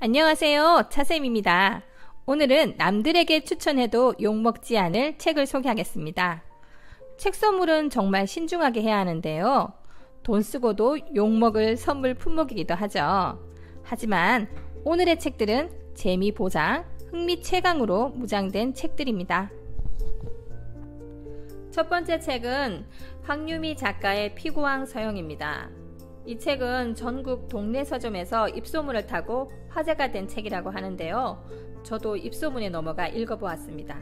안녕하세요. 차쌤입니다. 오늘은 남들에게 추천해도 욕먹지 않을 책을 소개하겠습니다. 책 선물은 정말 신중하게 해야 하는데요. 돈 쓰고도 욕먹을 선물 품목이기도 하죠. 하지만 오늘의 책들은 재미 보장, 흥미 최강으로 무장된 책들입니다. 첫 번째 책은 황유미 작가의 피고왕 서영입니다. 이 책은 전국 동네 서점에서 입소문을 타고 화제가 된 책이라고 하는데요. 저도 입소문에 넘어가 읽어보았습니다.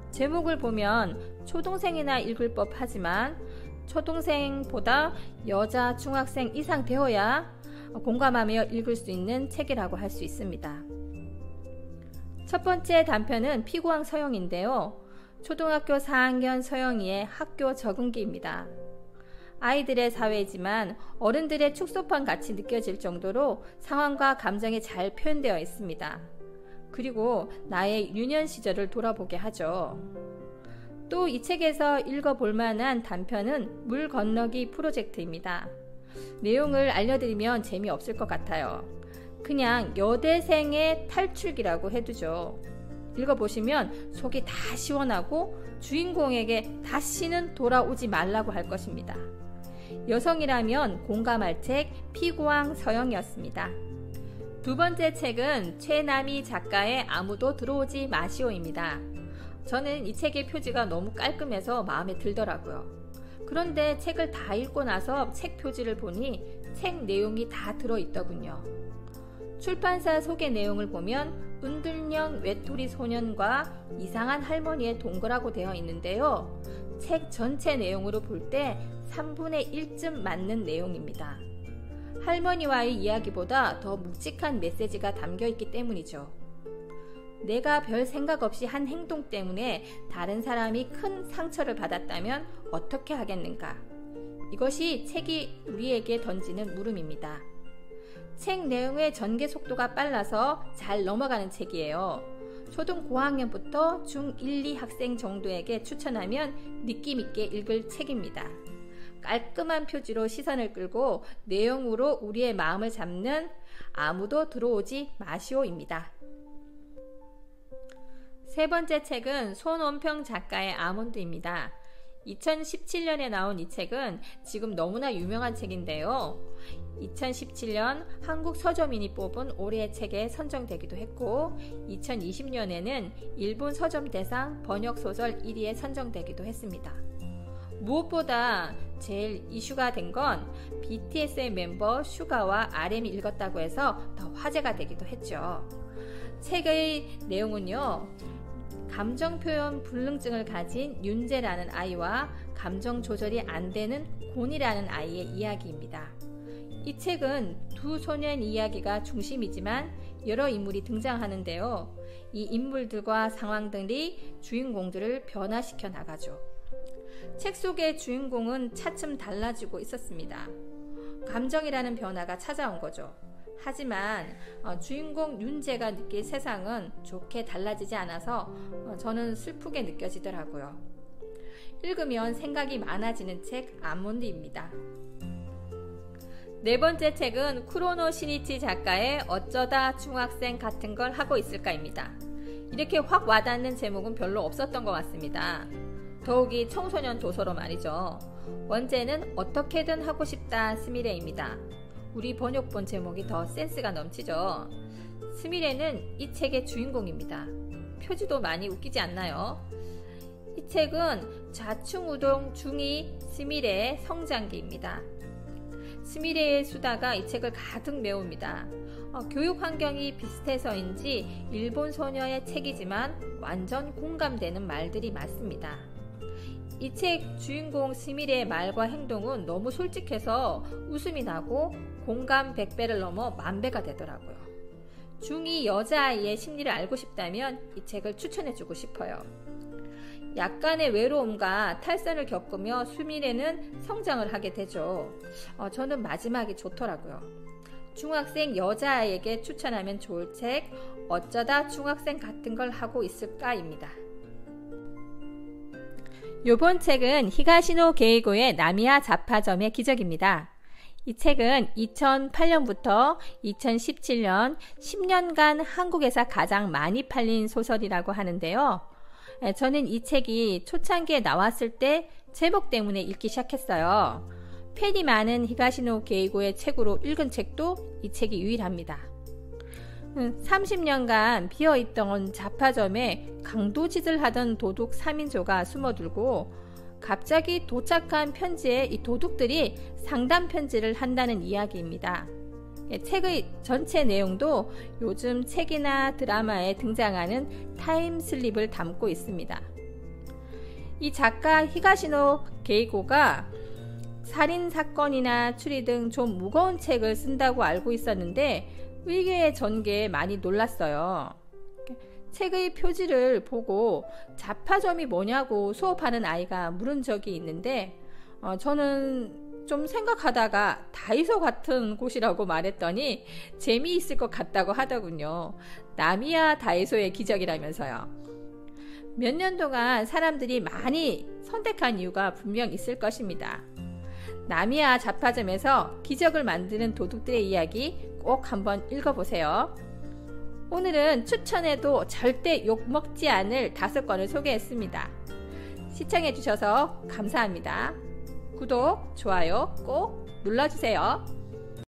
제목을 보면 초동생이나 읽을 법하지만 초동생보다 여자 중학생 이상 되어야 공감하며 읽을 수 있는 책이라고 할 수 있습니다. 첫 번째 단편은 피고왕 서영인데요. 초등학교 4학년 서영이의 학교 적응기입니다. 아이들의 사회이지만 어른들의 축소판 같이 느껴질 정도로 상황과 감정이 잘 표현되어 있습니다. 그리고 나의 유년 시절을 돌아보게 하죠. 또 이 책에서 읽어볼 만한 단편은 물 건너기 프로젝트입니다. 내용을 알려드리면 재미없을 것 같아요. 그냥 여대생의 탈출기라고 해두죠. 읽어보시면 속이 다 시원하고 주인공에게 다시는 돌아오지 말라고 할 것입니다. 여성이라면 공감할 책 피고왕 서영이었습니다. 두 번째 책은 최남희 작가의 아무도 들어오지 마시오입니다. 저는 이 책의 표지가 너무 깔끔해서 마음에 들더라고요. 그런데 책을 다 읽고 나서 책 표지를 보니 책 내용이 다 들어있더군요. 출판사 소개 내용을 보면 은둔형 외톨이 소년과 이상한 할머니의 동거라고 되어 있는데요. 책 전체 내용으로 볼 때 3분의 1쯤 맞는 내용입니다. 할머니와의 이야기보다 더 묵직한 메시지가 담겨있기 때문이죠. 내가 별 생각 없이 한 행동 때문에 다른 사람이 큰 상처를 받았다면 어떻게 하겠는가? 이것이 책이 우리에게 던지는 물음입니다. 책 내용의 전개 속도가 빨라서 잘 넘어가는 책이에요. 초등 고학년부터 중1, 2 학생 정도에게 추천하면 느낌 있게 읽을 책입니다. 깔끔한 표지로 시선을 끌고 내용으로 우리의 마음을 잡는 아무도 들어오지 마시오입니다. 세 번째 책은 손원평 작가의 아몬드입니다. 2017년에 나온 이 책은 지금 너무나 유명한 책인데요. 2017년 한국 서점인이 뽑은 올해의 책에 선정되기도 했고 2020년에는 일본 서점대상 번역소설 1위에 선정되기도 했습니다. 무엇보다 제일 이슈가 된 건 BTS의 멤버 슈가와 RM이 읽었다고 해서 더 화제가 되기도 했죠. 책의 내용은요. 감정표현 불능증을 가진 윤재라는 아이와 감정 조절이 안 되는 곤이라는 아이의 이야기입니다. 이 책은 두 소년 이야기가 중심이지만 여러 인물이 등장하는데요. 이 인물들과 상황들이 주인공들을 변화시켜 나가죠. 책 속의 주인공은 차츰 달라지고 있었습니다. 감정이라는 변화가 찾아온 거죠. 하지만 주인공 윤재가 느낄 세상은 좋게 달라지지 않아서 저는 슬프게 느껴지더라고요. 읽으면 생각이 많아지는 책 아몬드입니다. 네 번째 책은 쿠로노 시니치 작가의 어쩌다 중학생 같은 걸 하고 있을까입니다. 이렇게 확 와닿는 제목은 별로 없었던 것 같습니다. 더욱이 청소년 도서로 말이죠. 원제는 어떻게든 하고 싶다 스미레입니다. 우리 번역본 제목이 더 센스가 넘치죠. 스미레는 이 책의 주인공입니다. 표지도 많이 웃기지 않나요? 이 책은 좌충우동 중2 스미레의 성장기입니다. 스미레의 수다가 이 책을 가득 메웁니다. 교육 환경이 비슷해서인지 일본 소녀의 책이지만 완전 공감되는 말들이 많습니다. 이 책 주인공 스미레의 말과 행동은 너무 솔직해서 웃음이 나고 공감 100배를 넘어 만배가 되더라고요. 중2 여자아이의 심리를 알고 싶다면 이 책을 추천해주고 싶어요. 약간의 외로움과 탈선을 겪으며 스미레는 성장을 하게 되죠. 저는 마지막이 좋더라고요. 중학생 여자아이에게 추천하면 좋을 책 어쩌다 중학생 같은 걸 하고 있을까입니다. 이번 책은 히가시노 게이고의 나미야 잡화점의 기적입니다. 이 책은 2008년부터 2017년 10년간 한국에서 가장 많이 팔린 소설이라고 하는데요. 저는 이 책이 초창기에 나왔을 때 제목 때문에 읽기 시작했어요. 팬이 많은 히가시노 게이고의 책으로 읽은 책도 이 책이 유일합니다. 30년간 비어있던 잡화점에 강도짓을 하던 도둑 3인조가 숨어들고 갑자기 도착한 편지에 이 도둑들이 상담 편지를 한다는 이야기입니다. 책의 전체 내용도 요즘 책이나 드라마에 등장하는 타임슬립을 담고 있습니다. 이 작가 히가시노 게이고가 살인사건이나 추리 등 좀 무거운 책을 쓴다고 알고 있었는데 의외의 전개에 많이 놀랐어요. 책의 표지를 보고 잡화점이 뭐냐고 수업하는 아이가 물은 적이 있는데 저는 좀 생각하다가 다이소 같은 곳이라고 말했더니 재미있을 것 같다고 하더군요. 나미야 다이소의 기적이라면서요. 몇 년 동안 사람들이 많이 선택한 이유가 분명 있을 것입니다. 나미야 잡화점에서 기적을 만드는 도둑들의 이야기 꼭 한번 읽어보세요. 오늘은 추천해도 절대 욕먹지 않을 5권을 소개했습니다. 시청해주셔서 감사합니다. 구독, 좋아요 꼭 눌러주세요.